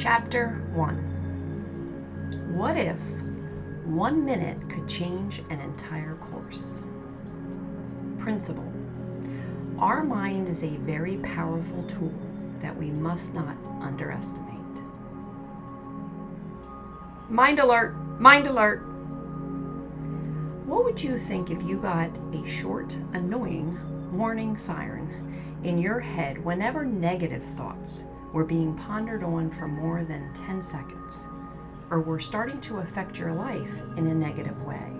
Chapter 1. What if 1 minute could change an entire course? Principle. Our mind is a very powerful tool that we must not underestimate. Mind alert! Mind alert! What would you think if you got a short, annoying warning siren in your head whenever negative thoughts were being pondered on for more than 10 seconds, or were starting to affect your life in a negative way?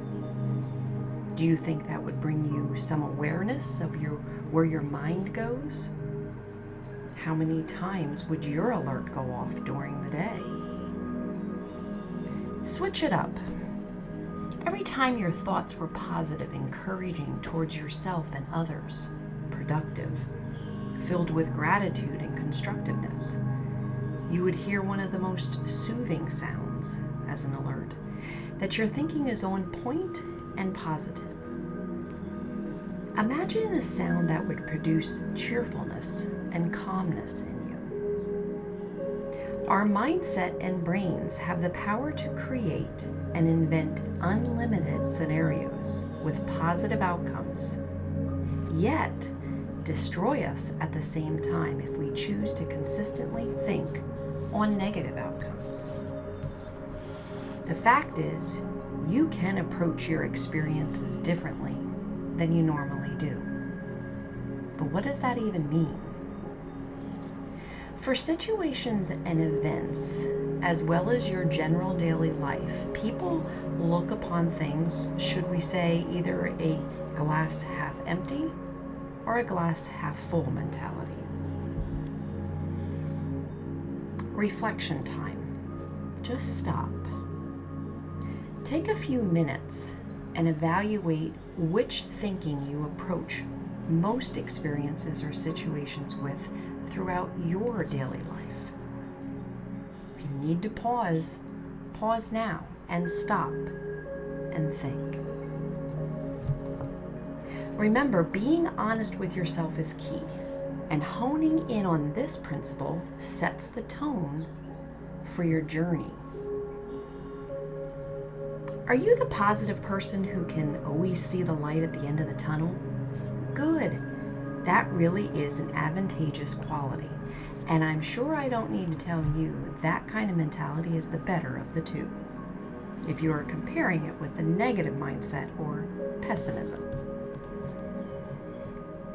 Do you think that would bring you some awareness of where your mind goes? How many times would your alert go off during the day? Switch it up. Every time your thoughts were positive, encouraging towards yourself and others, productive, filled with gratitude and constructiveness, you would hear one of the most soothing sounds as an alert, that your thinking is on point and positive. Imagine a sound that would produce cheerfulness and calmness in you. Our mindset and brains have the power to create and invent unlimited scenarios with positive outcomes, yet destroy us at the same time if we choose to consistently think on negative outcomes. The fact is, you can approach your experiences differently than you normally do. But what does that even mean? For situations and events, as well as your general daily life, people look upon things, should we say, either a glass half empty or a glass half full mentality. Reflection time. Just stop. Take a few minutes and evaluate which thinking you approach most experiences or situations with throughout your daily life. If you need to pause now and stop and think. Remember, being honest with yourself is key, and honing in on this principle sets the tone for your journey. Are you the positive person who can always see the light at the end of the tunnel? Good. That really is an advantageous quality, and I'm sure I don't need to tell you that kind of mentality is the better of the two, if you are comparing it with the negative mindset or pessimism.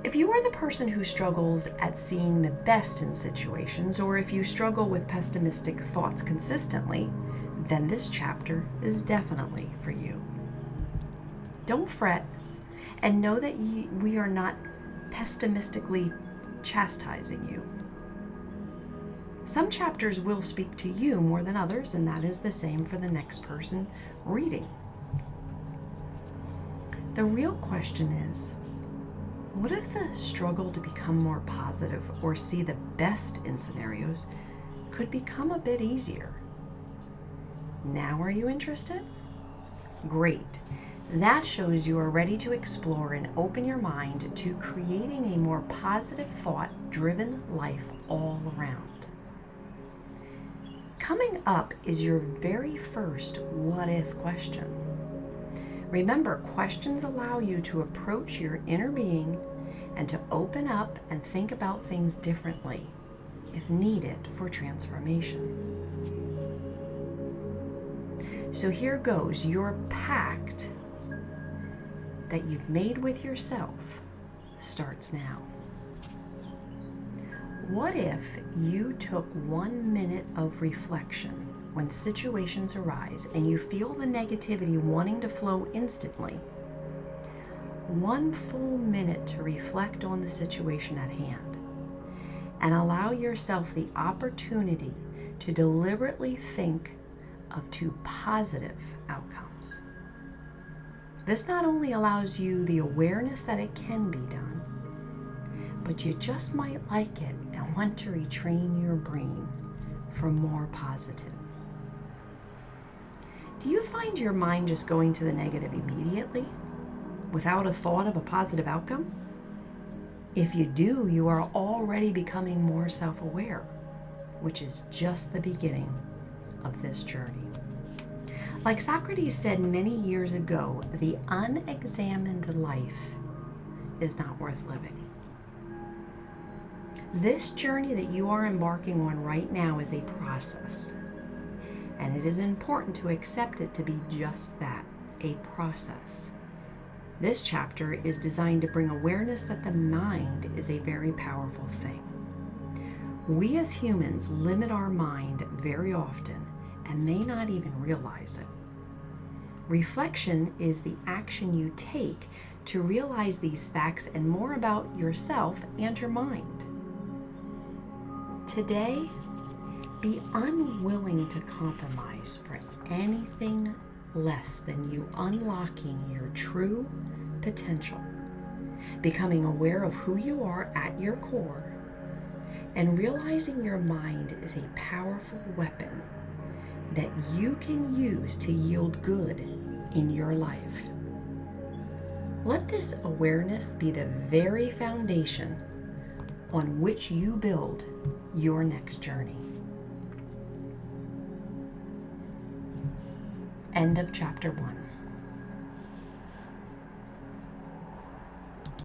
If you are the person who struggles at seeing the best in situations, or if you struggle with pessimistic thoughts consistently, then this chapter is definitely for you. Don't fret, and know that we are not pessimistically chastising you. Some chapters will speak to you more than others, and that is the same for the next person reading. The real question is, what if the struggle to become more positive or see the best in scenarios could become a bit easier? Now are you interested? Great. That shows you are ready to explore and open your mind to creating a more positive thought-driven life all around. Coming up is your very first what if question. Remember, questions allow you to approach your inner being and to open up and think about things differently if needed for transformation. So here goes. Your pact that you've made with yourself starts now. What if you took 1 minute of reflection when situations arise and you feel the negativity wanting to flow instantly? 1 full minute to reflect on the situation at hand and allow yourself the opportunity to deliberately think of 2 positive outcomes. This not only allows you the awareness that it can be done, but you just might like it and want to retrain your brain for more positive. Do you find your mind just going to the negative immediately, without a thought of a positive outcome? If you do, you are already becoming more self-aware. which is just the beginning of this journey. Like Socrates said many years ago, the unexamined life is not worth living. This journey that you are embarking on right now is a process, and it is important to accept it to be just that, a process. This chapter is designed to bring awareness that the mind is a very powerful thing. We as humans limit our mind very often and may not even realize it. Reflection is the action you take to realize these facts and more about yourself and your mind. Today, be unwilling to compromise for anything less than you unlocking your true potential, becoming aware of who you are at your core, and realizing your mind is a powerful weapon that you can use to yield good in your life. Let this awareness be the very foundation on which you build your next journey. End of chapter 1.